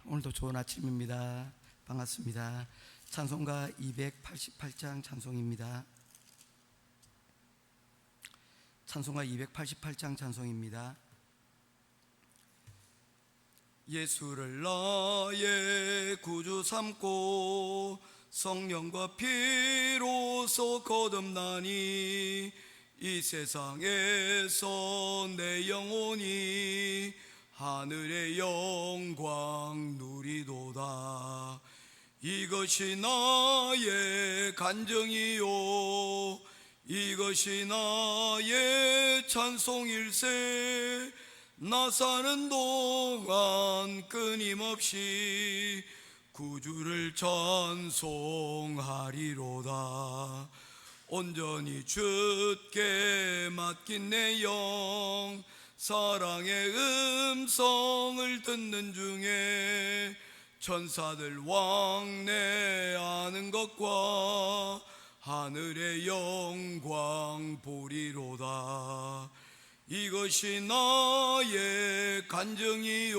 오늘도 좋은 아침입니다. 반갑습니다. 찬송가 288장 찬송입니다. 찬송가 288장 찬송입니다. 예수를 나의 구주 삼고 성령과 피로써 거듭나니 이 세상에서 내 영혼이 하늘의 영광 누리도다. 이것이 나의 간증이요 이것이 나의 찬송일세. 나 사는 동안 끊임없이 구주를 찬송하리로다. 온전히 주께 맡긴 내 영 사랑의 음성을 듣는 중에 천사들 왕래하는 것과 하늘의 영광 보리로다. 이것이 나의 간증이요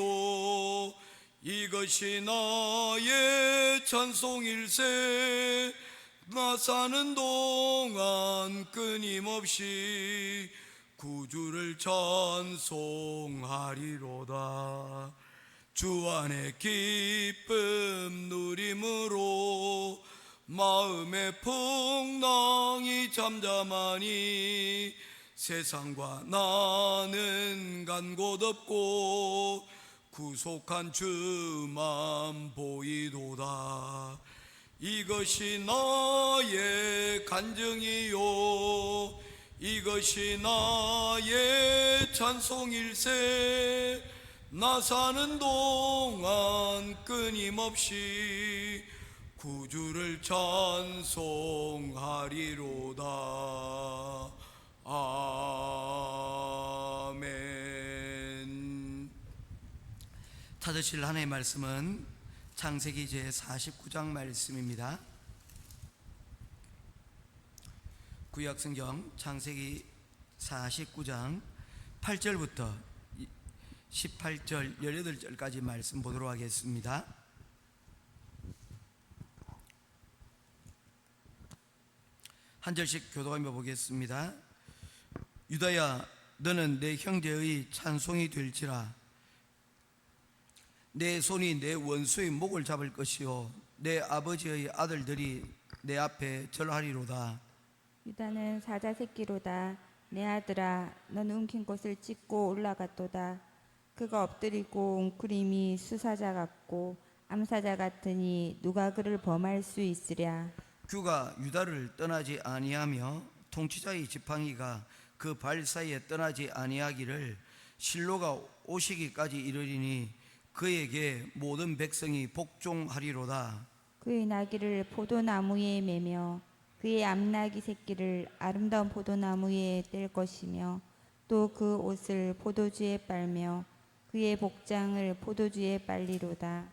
이것이 나의 찬송일세. 나 사는 동안 끊임없이 구주를 찬송하리로다. 주 안에 기쁨 누림으로 마음의 풍랑이 잠잠하니 세상과 나는 간 곳 없고 구속한 주만 보이도다. 이것이 나의 간증이요 이것이 나의 찬송일세. 나 사는 동안 끊임없이 구주를 찬송하리로다. 아멘. 찾으실 하나님의 말씀은 창세기 제 49장 말씀입니다. 구약성경 창세기 49장 8절부터 18절 18절까지 말씀 보도록 하겠습니다. 한 절씩 교독하며 보겠습니다. 유다야, 너는 내 형제의 찬송이 될지라. 내 손이 내 원수의 목을 잡을 것이요 내 아버지의 아들들이 내 앞에 절하리로다. 유다는 사자 새끼로다. 내 아들아, 넌 움킨 곳을 찢고 올라갔도다. 그가 엎드리고 웅크림이 수사자 같고 암사자 같으니 누가 그를 범할 수 있으랴. 규가 유다를 떠나지 아니하며 통치자의 지팡이가 그 발 사이에 떠나지 아니하기를 실로가 오시기까지 이르리니 그에게 모든 백성이 복종하리로다. 그의 나귀를 포도나무에 매며 그의 암나귀 새끼를 아름다운 포도나무에 뗄 것이며 또 그 옷을 포도주에 빨며 그의 복장을 포도주에 빨리로다.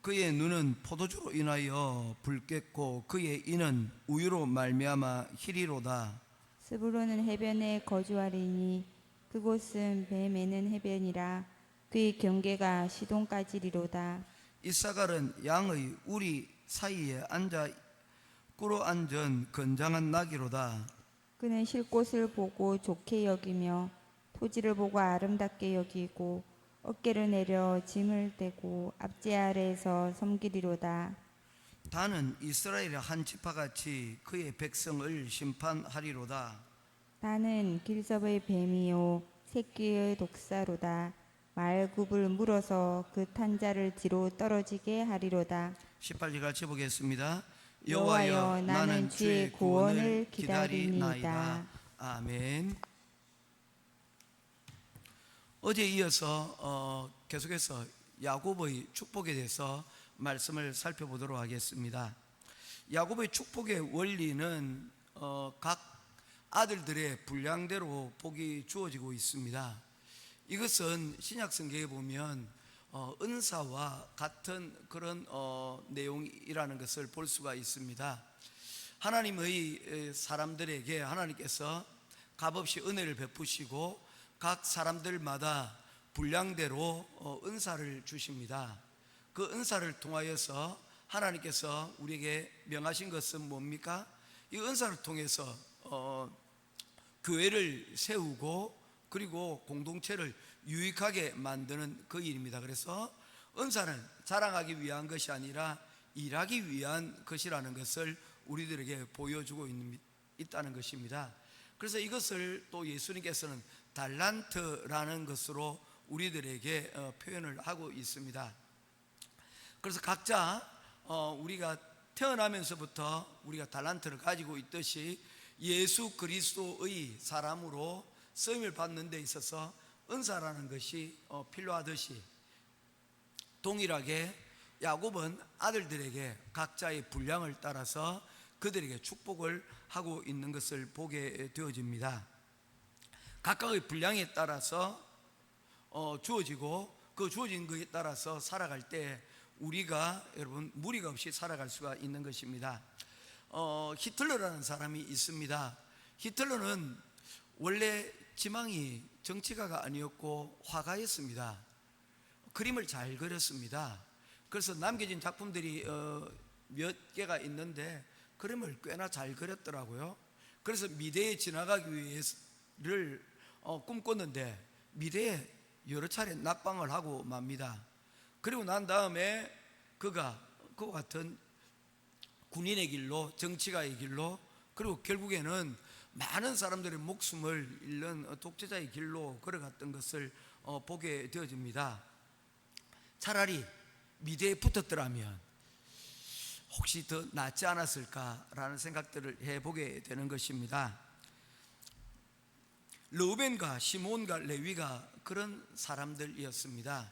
그의 눈은 포도주로 인하여 붉겠고 그의 이는 우유로 말미암아 희리로다. 스불론은 해변에 거주하리니 그곳은 배 매는 해변이라. 그의 경계가 시돈까지리로다. 이사갈은 양의 우리 사이에 앉아 꿇어 앉은 건장한 나귀로다. 그는 쉴 곳을 보고 좋게 여기며 토지를 보고 아름답게 여기고 어깨를 내려 짐을 떼고 앞제 아래에서 섬기리로다. 다는 이스라엘의 한 지파같이 그의 백성을 심판하리로다. 나는 길섭의 뱀이요 새끼의 독사로다. 말굽을 물어서 그 탄자를 뒤로 떨어지게 하리로다. 18절 같이 보겠습니다. 여호와여, 나는 주의 구원을 기다리나이다. 아멘. 어제 이어서 계속해서 야곱의 축복에 대해서 말씀을 살펴보도록 하겠습니다. 야곱의 축복의 원리는 각 아들들의 분량대로 복이 주어지고 있습니다. 이것은 신약 성경에 보면 은사와 같은 그런 내용이라는 것을 볼 수가 있습니다. 하나님의 사람들에게 하나님께서 값없이 은혜를 베푸시고 각 사람들마다 분량대로 은사를 주십니다. 그 은사를 통하여서 하나님께서 우리에게 명하신 것은 뭡니까? 이 은사를 통해서 교회를 세우고 그리고 공동체를 유익하게 만드는 그 일입니다. 그래서 은사는 자랑하기 위한 것이 아니라 일하기 위한 것이라는 것을 우리들에게 보여주고 있다는 것입니다. 그래서 이것을 또 예수님께서는 달란트라는 것으로 우리들에게 표현을 하고 있습니다. 그래서 각자 우리가 태어나면서부터 우리가 달란트를 가지고 있듯이 예수 그리스도의 사람으로 쓰임을 받는 데 있어서 은사라는 것이 필요하듯이 동일하게 야곱은 아들들에게 각자의 분량을 따라서 그들에게 축복을 하고 있는 것을 보게 되어집니다. 각각의 분량에 따라서 주어지고 그 주어진 것에 따라서 살아갈 때 우리가 여러분 무리가 없이 살아갈 수가 있는 것입니다. 히틀러라는 사람이 있습니다. 히틀러는 원래 지망이 정치가가 아니었고 화가였습니다. 그림을 잘 그렸습니다. 그래서 남겨진 작품들이 몇 개가 있는데 그림을 꽤나 잘 그렸더라고요. 그래서 미대에 지나가기 위해를 꿈꿨는데 미대에 여러 차례 낙방을 하고 맙니다. 그리고 난 다음에 그가 그와 같은 군인의 길로 정치가의 길로 그리고 결국에는 많은 사람들의 목숨을 잃는 독재자의 길로 걸어갔던 것을 보게 되어집니다. 차라리 미대에 붙었더라면 혹시 더 낫지 않았을까라는 생각들을 해보게 되는 것입니다. 르우벤과 시몬과 레위가 그런 사람들이었습니다.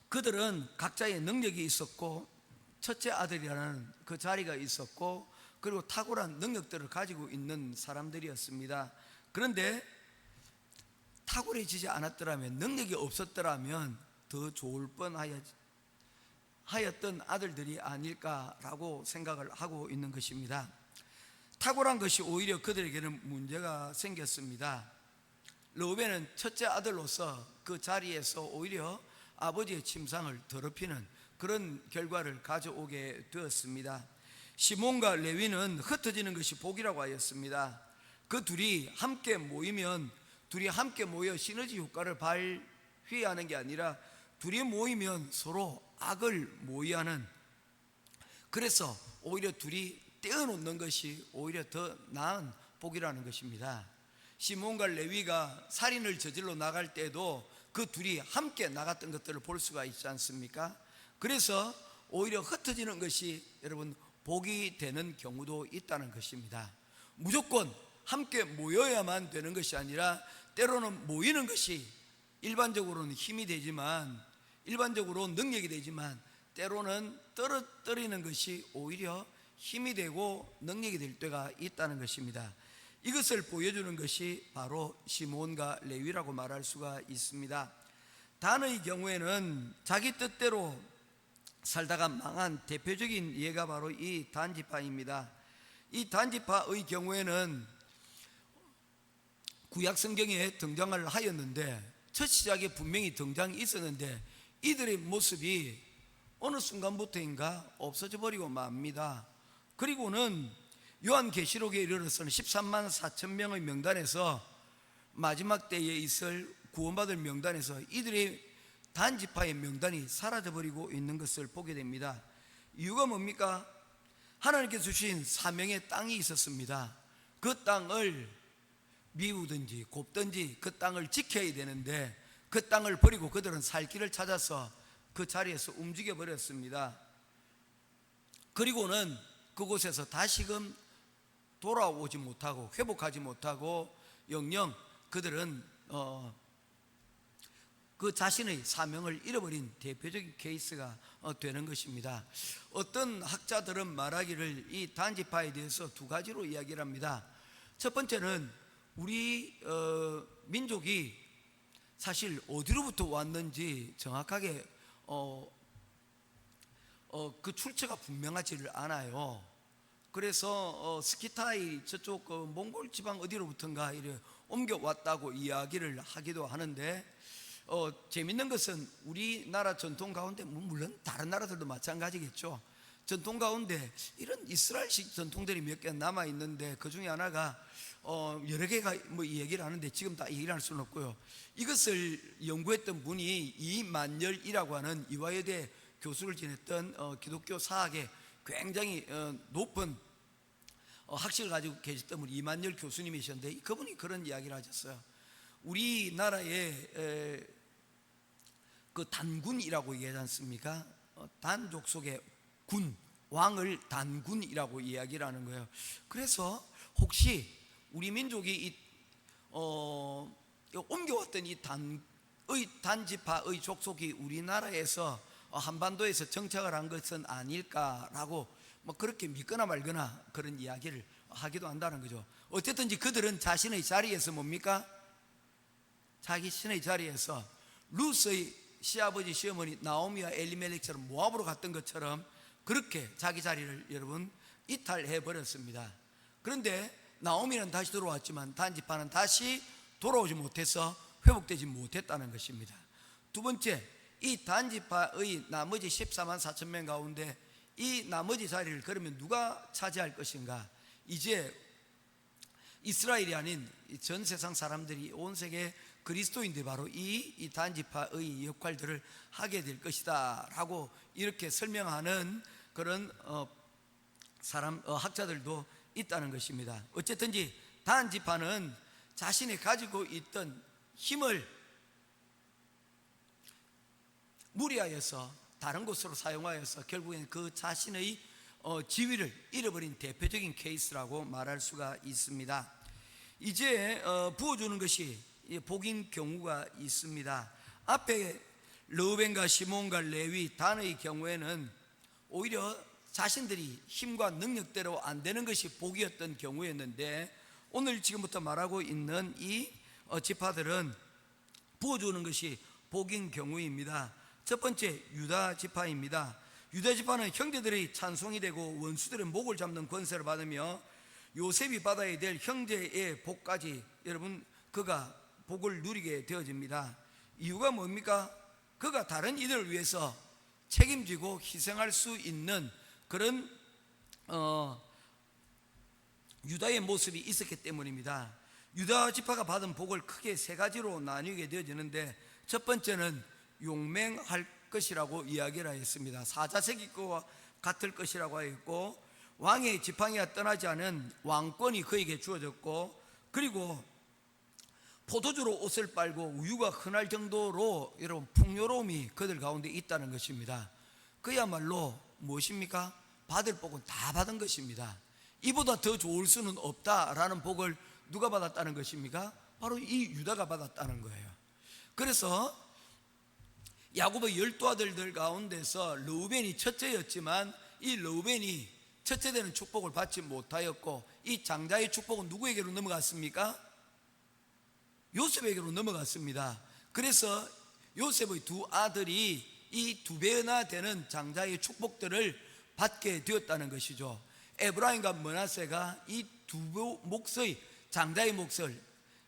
그들은 각자의 능력이 있었고 첫째 아들이라는 그 자리가 있었고 그리고 탁월한 능력들을 가지고 있는 사람들이었습니다. 그런데 탁월해지지 않았더라면, 능력이 없었더라면 더 좋을 뻔하였던 아들들이 아닐까라고 생각을 하고 있는 것입니다. 탁월한 것이 오히려 그들에게는 문제가 생겼습니다. 르우벤은 첫째 아들로서 그 자리에서 오히려 아버지의 침상을 더럽히는 그런 결과를 가져오게 되었습니다. 시몬과 레위는 흩어지는 것이 복이라고 하였습니다. 그 둘이 함께 모이면, 둘이 함께 모여 시너지 효과를 발휘하는 게 아니라 둘이 모이면 서로 악을 모의하는, 그래서 오히려 둘이 떼어놓는 것이 오히려 더 나은 복이라는 것입니다. 시몬과 레위가 살인을 저질러 나갈 때도 그 둘이 함께 나갔던 것들을 볼 수가 있지 않습니까? 그래서 오히려 흩어지는 것이 여러분 복이 되는 경우도 있다는 것입니다. 무조건 함께 모여야만 되는 것이 아니라 때로는 모이는 것이 일반적으로는 힘이 되지만, 일반적으로 능력이 되지만 때로는 떨어뜨리는 것이 오히려 힘이 되고 능력이 될 때가 있다는 것입니다. 이것을 보여주는 것이 바로 시몬과 레위라고 말할 수가 있습니다. 단의 경우에는 자기 뜻대로 살다가 망한 대표적인 예가 바로 이 단지파입니다. 이 단지파의 경우에는 구약 성경에 등장을 하였는데, 첫 시작에 분명히 등장이 있었는데 이들의 모습이 어느 순간부터인가 없어져 버리고 맙니다. 그리고는 요한계시록에 이르러서는 13만 4천 명의 명단에서 마지막 때에 있을 구원받을 명단에서 이들의 단지파의 명단이 사라져버리고 있는 것을 보게 됩니다. 이유가 뭡니까? 하나님께서 주신 사명의 땅이 있었습니다. 그 땅을 미우든지 곱든지 그 땅을 지켜야 되는데 그 땅을 버리고 그들은 살 길을 찾아서 그 자리에서 움직여 버렸습니다. 그리고는 그곳에서 다시금 돌아오지 못하고 회복하지 못하고 영영 그들은 그 자신의 사명을 잃어버린 대표적인 케이스가 되는 것입니다. 어떤 학자들은 말하기를 이 단지파에 대해서 두 가지로 이야기를 합니다. 첫 번째는 우리 민족이 사실 어디로부터 왔는지 정확하게 그 출처가 분명하지를 않아요. 그래서 스키타이 저쪽 몽골 지방 어디로부터인가 이래 옮겨왔다고 이야기를 하기도 하는데, 재밌는 것은 우리나라 전통 가운데 물론 다른 나라들도 마찬가지겠죠. 전통 가운데 이런 이스라엘식 전통들이 몇 개 남아 있는데 그 중에 하나가 여러 개가 뭐 이 얘기를 하는데 지금 다 얘기를 할 수는 없고요. 이것을 연구했던 분이 이만열이라고 하는 이화여대 교수를 지냈던 기독교 사학의 굉장히 높은 학식을 가지고 계셨던 분 이만열 교수님이셨는데 그분이 그런 이야기를 하셨어요. 우리나라에 그 단군이라고 얘기하지 않습니까? 단족 속의 군, 왕을 단군이라고 이야기를 하는 거예요. 그래서 혹시 우리 민족이 옮겨왔던 이 단지파의 족속이 우리나라에서 한반도에서 정착을 한 것은 아닐까라고 뭐 그렇게 믿거나 말거나 그런 이야기를 하기도 한다는 거죠. 어쨌든지 그들은 자신의 자리에서 뭡니까? 자기 신의 자리에서 루스의 시아버지 시어머니 나오미와 엘리멜렉처럼 모압으로 갔던 것처럼 그렇게 자기 자리를 여러분 이탈해 버렸습니다. 그런데 나오미는 다시 돌아왔지만 단지파는 다시 돌아오지 못해서 회복되지 못했다는 것입니다. 두 번째, 이 단지파의 나머지 14만 4천 명 가운데 이 나머지 자리를 그러면 누가 차지할 것인가? 이제 이스라엘이 아닌 전 세상 사람들이 온 세계 그리스도인들이 바로 이 단지파의 역할들을 하게 될 것이다 라고 이렇게 설명하는 그런 학자들도 있다는 것입니다. 어쨌든지 단지파는 자신이 가지고 있던 힘을 무리하여서 다른 곳으로 사용하여서 결국엔 그 자신의 지위를 잃어버린 대표적인 케이스라고 말할 수가 있습니다. 이제 부어주는 것이 복인 경우가 있습니다. 앞에 르우벤과 시몬과 레위, 단의 경우에는 오히려 자신들이 힘과 능력대로 안 되는 것이 복이었던 경우였는데 오늘 지금부터 말하고 있는 이 지파들은 부어주는 것이 복인 경우입니다. 첫 번째 유다 지파입니다. 유다 지파는 형제들의 찬송이 되고 원수들의 목을 잡는 권세를 받으며 요셉이 받아야 될 형제의 복까지 여러분 그가 복을 누리게 되어집니다. 이유가 뭡니까? 그가 다른 이들을 위해서 책임지고 희생할 수 있는 그런 유다의 모습이 있었기 때문입니다. 유다 지파가 받은 복을 크게 세 가지로 나뉘게 되어지는데 첫 번째는 용맹할 것이라고 이야기를 하였습니다. 사자색이 것과 같을 것이라고 하였고 왕의 지팡이가 떠나지 않은 왕권이 그에게 주어졌고 그리고 포도주로 옷을 빨고 우유가 흔할 정도로 여러분 풍요로움이 그들 가운데 있다는 것입니다. 그야말로 무엇입니까? 받을 복은 다 받은 것입니다. 이보다 더 좋을 수는 없다라는 복을 누가 받았다는 것입니까? 바로 이 유다가 받았다는 거예요. 그래서 야곱의 12아들들 가운데서 르우벤이 첫째였지만 이 르우벤이 첫째 되는 축복을 받지 못하였고 이 장자의 축복은 누구에게로 넘어갔습니까? 요셉에게로 넘어갔습니다. 그래서 요셉의 두 아들이 이 두 배나 되는 장자의 축복들을 받게 되었다는 것이죠. 에브라임과 므낫세가 이 두 몫의 장자의 몫을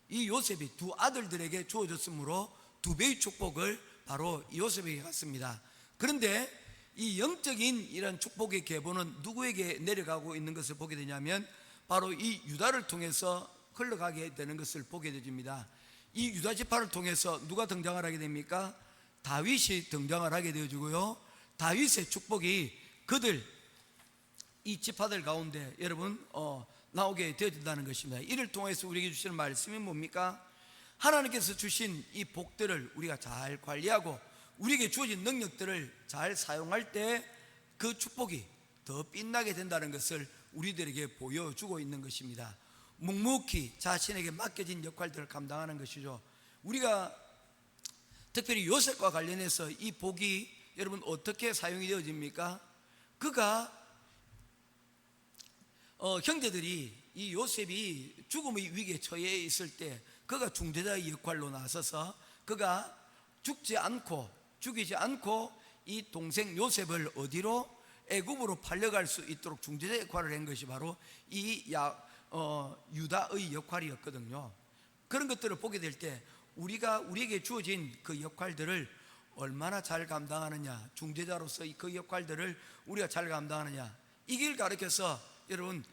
이 요셉이 두 아들들에게 주어졌으므로 두 배의 축복을 바로 요셉에게 갔습니다. 그런데 이 영적인 이런 축복의 계보는 누구에게 내려가고 있는 것을 보게 되냐면 바로 이 유다를 통해서 흘러가게 되는 것을 보게 되집니다. 이 유다 지파를 통해서 누가 등장을 하게 됩니까? 다윗이 등장을 하게 되어지고요. 다윗의 축복이 그들 이 지파들 가운데 여러분 나오게 되어진다는 것입니다. 이를 통해서 우리에게 주시는 말씀이 뭡니까? 하나님께서 주신 이 복들을 우리가 잘 관리하고 우리에게 주어진 능력들을 잘 사용할 때 그 축복이 더 빛나게 된다는 것을 우리들에게 보여주고 있는 것입니다. 묵묵히 자신에게 맡겨진 역할들을 감당하는 것이죠. 우리가 특별히 요셉과 관련해서 이 복이 여러분 어떻게 사용이 되어집니까? 그가 형제들이 이 요셉이 죽음의 위기에 처해 있을 때 그가 중재자의 역할로 나서서 그가 죽이지 않고 이 동생 요셉을 어디로? 애굽으로 팔려갈 수 있도록 중재자 역할을 한 것이 바로 이 유다의 역할이었거든요. 그런 것들을 보게 될 때 우리에게 주어진 그 역할들을 얼마나 잘 감당하느냐, 중재자로서 그 역할들을 우리가 잘 감당하느냐, 이 길 가르쳐서 여러분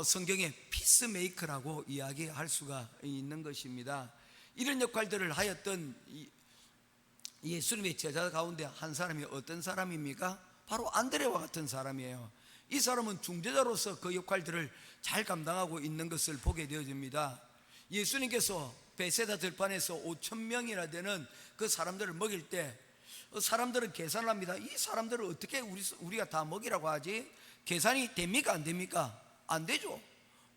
성경에 피스메이커라고 이야기할 수가 있는 것입니다. 이런 역할들을 하였던 예수님의 제자 가운데 한 사람이 어떤 사람입니까? 바로 안드레와 같은 사람이에요. 이 사람은 중재자로서 그 역할들을 잘 감당하고 있는 것을 보게 되어집니다. 예수님께서 베세다 들판에서 5,000명이나 되는 그 사람들을 먹일 때 사람들은 계산을 합니다. 이 사람들을 어떻게 우리가 다 먹이라고 하지? 계산이 됩니까? 안 됩니까? 안 되죠.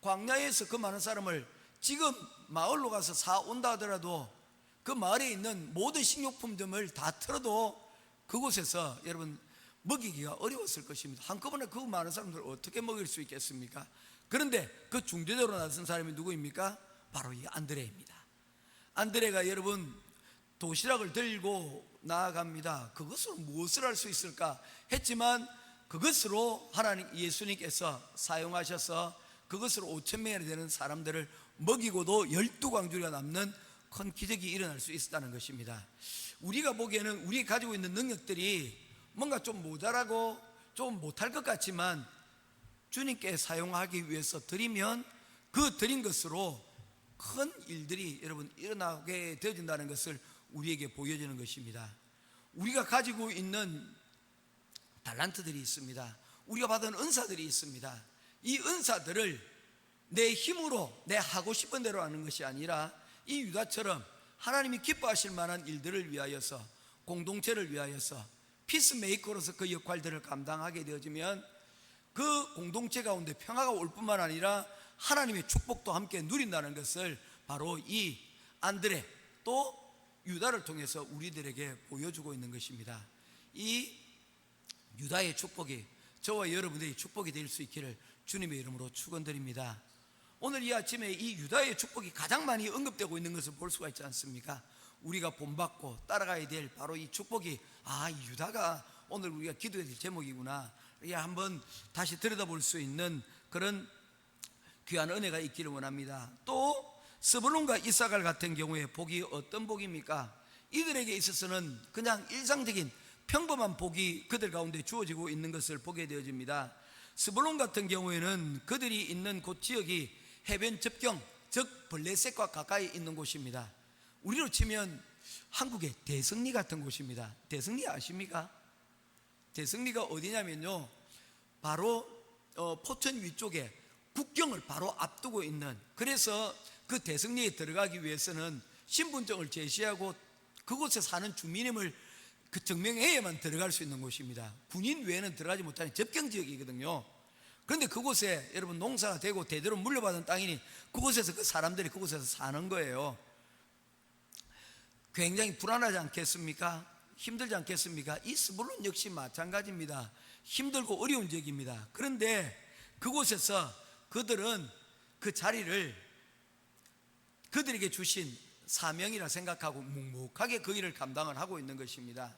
광야에서 그 많은 사람을 지금 마을로 가서 사온다 하더라도 그 마을에 있는 모든 식료품점을 다 틀어도 그곳에서 여러분 먹이기가 어려웠을 것입니다. 한꺼번에 그 많은 사람들을 어떻게 먹일 수 있겠습니까? 그런데 그 중재자로 나선 사람이 누구입니까? 바로 이 안드레입니다. 안드레가 여러분 도시락을 들고 나아갑니다. 그것으로 무엇을 할 수 있을까 했지만 그것으로 하나님 예수님께서 사용하셔서 그것으로 5,000명이나 되는 사람들을 먹이고도 12광주리가 남는 큰 기적이 일어날 수 있었다는 것입니다. 우리가 보기에는 우리가 가지고 있는 능력들이 뭔가 좀 모자라고 좀 못할 것 같지만 주님께 사용하기 위해서 드리면 그 드린 것으로 큰 일들이 여러분 일어나게 되어진다는 것을 우리에게 보여주는 것입니다. 우리가 가지고 있는 달란트들이 있습니다. 우리가 받은 은사들이 있습니다. 이 은사들을 내 힘으로 내 하고 싶은 대로 하는 것이 아니라 이 유다처럼 하나님이 기뻐하실 만한 일들을 위하여서, 공동체를 위하여서 피스메이커로서 그 역할들을 감당하게 되어지면 그 공동체 가운데 평화가 올 뿐만 아니라 하나님의 축복도 함께 누린다는 것을 바로 이 안드레 또 유다를 통해서 우리들에게 보여주고 있는 것입니다. 이 유다의 축복이 저와 여러분들의 축복이 될 수 있기를 주님의 이름으로 축원드립니다. 오늘 이 아침에 이 유다의 축복이 가장 많이 언급되고 있는 것을 볼 수가 있지 않습니까? 우리가 본받고 따라가야 될 바로 이 축복이 이 유다가 오늘 우리가 기도해야 될 제목이구나, 이게 한번 다시 들여다볼 수 있는 그런 귀한 은혜가 있기를 원합니다. 또 스불론과 이사갈 같은 경우에 복이 어떤 복입니까? 이들에게 있어서는 그냥 일상적인 평범한 복이 그들 가운데 주어지고 있는 것을 보게 되어집니다. 스불론 같은 경우에는 그들이 있는 곳 지역이 해변 접경, 즉 블레셋과 가까이 있는 곳입니다. 우리로 치면 한국의 대성리 같은 곳입니다. 대성리 아십니까? 대성리가 어디냐면요, 바로 포천 위쪽에 국경을 바로 앞두고 있는, 그래서 그 대성리에 들어가기 위해서는 신분증을 제시하고 그곳에 사는 주민임을 그 증명해야만 들어갈 수 있는 곳입니다. 군인 외에는 들어가지 못하는 접경 지역이거든요. 그런데 그곳에 여러분 농사가 되고 대대로 물려받은 땅이니 그곳에서 그 사람들이 그곳에서 사는 거예요. 굉장히 불안하지 않겠습니까? 힘들지 않겠습니까? 이 스불론 역시 마찬가지입니다. 힘들고 어려운 지역입니다. 그런데 그곳에서 그들은 그 자리를 그들에게 주신 사명이라 생각하고 묵묵하게 그 일을 감당을 하고 있는 것입니다.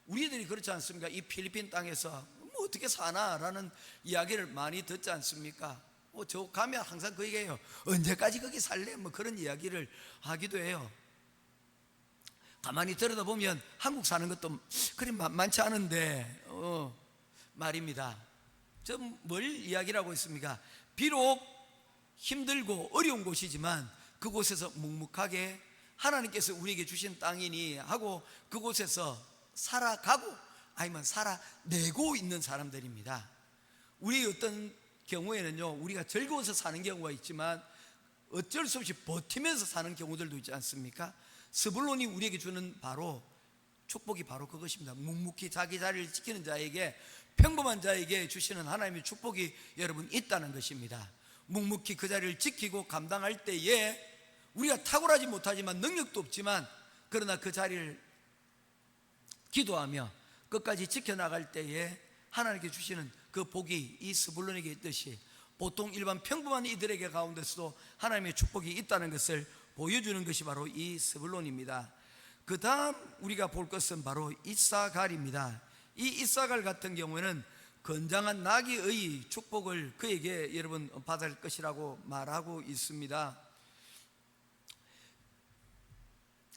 우리들이 그렇지 않습니까? 이 필리핀 땅에서 뭐 어떻게 사나라는 이야기를 많이 듣지 않습니까? 저 가면 항상 그 얘기해요. 언제까지 거기 살래? 뭐 그런 이야기를 하기도 해요. 가만히 들여다보면 한국 사는 것도 그리 만만치 않은데 말입니다. 저 뭘 이야기를 하고 있습니까? 비록 힘들고 어려운 곳이지만 그곳에서 묵묵하게 하나님께서 우리에게 주신 땅이니 하고 그곳에서 살아가고 아니면 살아내고 있는 사람들입니다. 우리 어떤 경우에는요, 우리가 즐거워서 사는 경우가 있지만 어쩔 수 없이 버티면서 사는 경우들도 있지 않습니까? 스불론이 우리에게 주는 바로 축복이 바로 그것입니다. 묵묵히 자기 자리를 지키는 자에게, 평범한 자에게 주시는 하나님의 축복이 여러분 있다는 것입니다. 묵묵히 그 자리를 지키고 감당할 때에 우리가 탁월하지 못하지만 능력도 없지만 그러나 그 자리를 기도하며 끝까지 지켜나갈 때에 하나님께 주시는 그 복이 이 스불론에게 있듯이 보통 일반 평범한 이들에게 가운데서도 하나님의 축복이 있다는 것을 보여주는 것이 바로 이 스불론입니다. 그 다음 우리가 볼 것은 바로 이사갈입니다. 이 이사갈 같은 경우에는 건장한 나귀의 축복을 그에게 여러분 받을 것이라고 말하고 있습니다.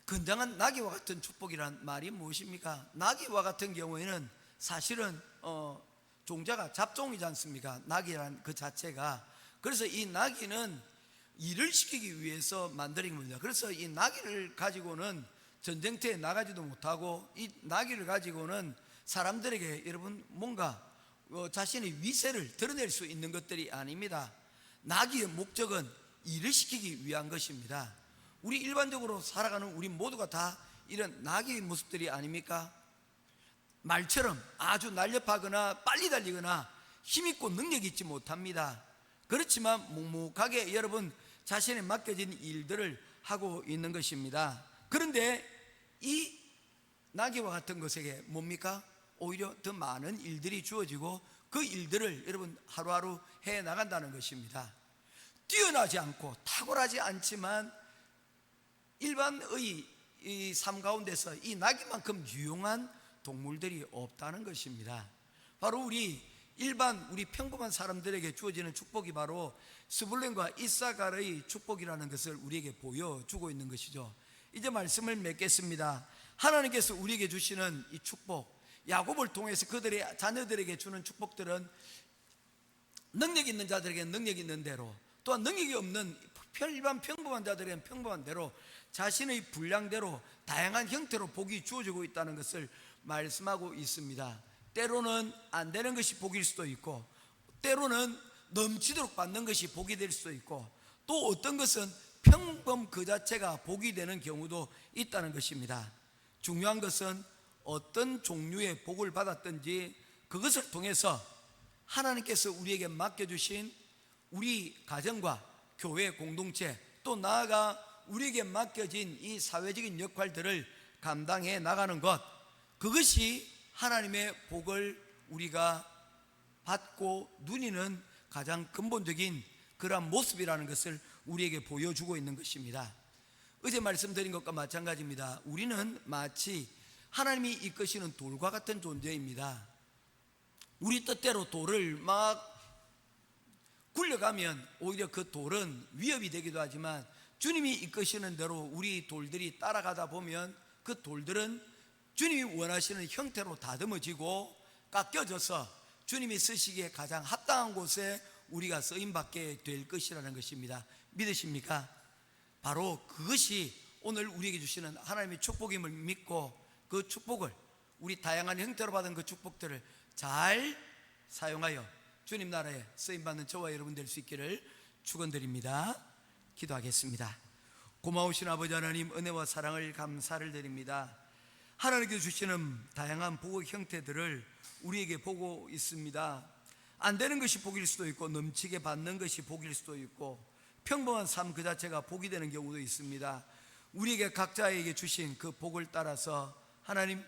건장한 나귀와 같은 축복이란 말이 무엇입니까? 나귀와 같은 경우에는 사실은 종자가 잡종이지 않습니까? 나귀란 그 자체가. 그래서 이 나귀는 일을 시키기 위해서 만들어진 겁니다. 그래서 이 나귀를 가지고는 전쟁터에 나가지도 못하고, 이 나귀를 가지고는 사람들에게 여러분 뭔가 자신의 위세를 드러낼 수 있는 것들이 아닙니다. 나귀의 목적은 일을 시키기 위한 것입니다. 우리 일반적으로 살아가는 우리 모두가 다 이런 나귀의 모습들이 아닙니까? 말처럼 아주 날렵하거나 빨리 달리거나 힘있고 능력이 있지 못합니다. 그렇지만 묵묵하게 여러분 자신에 맡겨진 일들을 하고 있는 것입니다. 그런데 이 나귀와 같은 것에게 뭡니까? 오히려 더 많은 일들이 주어지고 그 일들을 여러분 하루하루 해 나간다는 것입니다. 뛰어나지 않고 탁월하지 않지만 일반의 이 삶 가운데서 이 나귀만큼 유용한 동물들이 없다는 것입니다. 바로 우리 평범한 사람들에게 주어지는 축복이 바로 스불론과 이사갈의 축복이라는 것을 우리에게 보여주고 있는 것이죠. 이제 말씀을 맺겠습니다. 하나님께서 우리에게 주시는 이 축복, 야곱을 통해서 그들의 자녀들에게 주는 축복들은 능력 있는 자들에게 능력 있는 대로, 또한 능력이 없는 일반 평범한 자들에게는 평범한 대로 자신의 분량대로 다양한 형태로 복이 주어지고 있다는 것을 말씀하고 있습니다. 때로는 안 되는 것이 복일 수도 있고, 때로는 넘치도록 받는 것이 복이 될 수도 있고, 또 어떤 것은 평범 그 자체가 복이 되는 경우도 있다는 것입니다. 중요한 것은 어떤 종류의 복을 받았든지 그것을 통해서 하나님께서 우리에게 맡겨주신 우리 가정과 교회 공동체, 또 나아가 우리에게 맡겨진 이 사회적인 역할들을 감당해 나가는 것, 그것이 하나님의 복을 우리가 받고 누리는 가장 근본적인 그러한 모습이라는 것을 우리에게 보여주고 있는 것입니다. 어제 말씀드린 것과 마찬가지입니다. 우리는 마치 하나님이 이끄시는 돌과 같은 존재입니다. 우리 뜻대로 돌을 막 굴려가면 오히려 그 돌은 위협이 되기도 하지만, 주님이 이끄시는 대로 우리 돌들이 따라가다 보면 그 돌들은 주님이 원하시는 형태로 다듬어지고 깎여져서 주님이 쓰시기에 가장 합당한 곳에 우리가 쓰임받게 될 것이라는 것입니다. 믿으십니까? 바로 그것이 오늘 우리에게 주시는 하나님의 축복임을 믿고, 그 축복을, 우리 다양한 형태로 받은 그 축복들을 잘 사용하여 주님 나라에 쓰임받는 저와 여러분 될 수 있기를 축원드립니다. 기도하겠습니다. 고마우신 아버지 하나님, 은혜와 사랑을 감사를 드립니다. 하나님께서 주시는 다양한 복의 형태들을 우리에게 보고 있습니다. 안 되는 것이 복일 수도 있고, 넘치게 받는 것이 복일 수도 있고, 평범한 삶 그 자체가 복이 되는 경우도 있습니다. 우리에게 각자에게 주신 그 복을 따라서 하나님,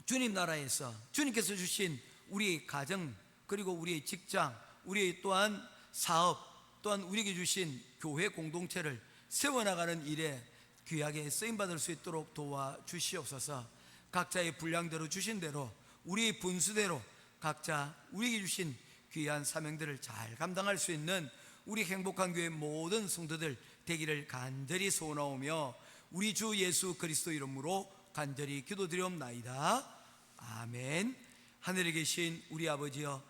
주님 나라에서 주님께서 주신 우리 가정, 그리고 우리의 직장, 우리의 또한 사업, 또한 우리에게 주신 교회 공동체를 세워나가는 일에 귀하게 쓰임받을 수 있도록 도와주시옵소서. 각자의 분량대로 주신 대로, 우리의 분수대로 각자 우리에게 주신 귀한 사명들을 잘 감당할 수 있는 우리 행복한 교회 모든 성도들 되기를 간절히 소원하오며, 우리 주 예수 그리스도 이름으로 간절히 기도드리옵나이다. 아멘. 하늘에 계신 우리 아버지여,